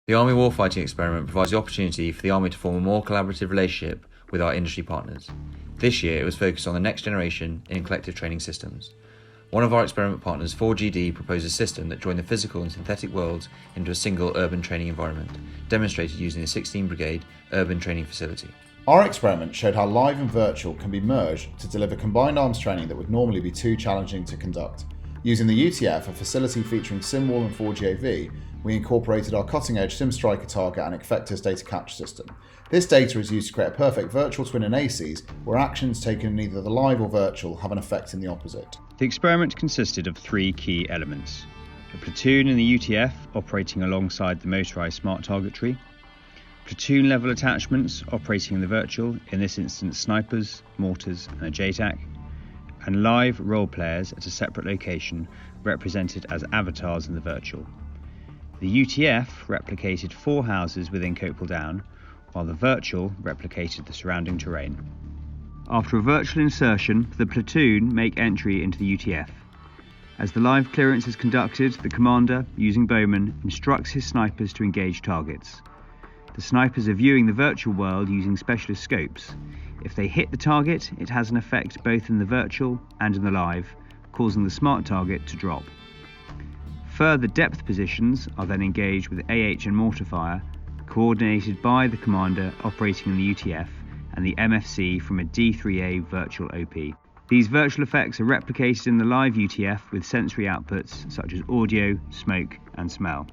The Army Warfighting Experiment provides the opportunity for the Army to form a more collaborative relationship with our industry partners. This year it was focused on the next generation in collective training systems. One of our experiment partners, 4GD, proposed a system that joined the physical and synthetic worlds into a single urban training environment, demonstrated using the 16 Brigade Urban Training Facility. Our experiment showed how live and virtual can be merged to deliver combined arms training that would normally be too challenging to conduct. Using the UTF, a facility featuring SimWall and 4GAV, we incorporated our cutting-edge SimStriker target and effectors data capture system. This data is used to create a perfect virtual twin in ACs, where actions taken in either the live or virtual have an effect in the opposite. The experiment consisted of three key elements: a platoon in the UTF operating alongside the motorised smart targetry, platoon level attachments operating in the virtual, in this instance snipers, mortars and a JTAC, and live role players at a separate location represented as avatars in the virtual. The UTF replicated 4 houses within Copel Down, while the virtual replicated the surrounding terrain. After a virtual insertion, the platoon make entry into the UTF. As the live clearance is conducted, the commander, using Bowman, instructs his snipers to engage targets. The snipers are viewing the virtual world using specialist scopes. If they hit the target, it has an effect both in the virtual and in the live, causing the smart target to drop. Further depth positions are then engaged with AH and mortar fire, coordinated by the commander operating in the UTF and the MFC from a D3A virtual OP. These virtual effects are replicated in the live UTF with sensory outputs such as audio, smoke and smell.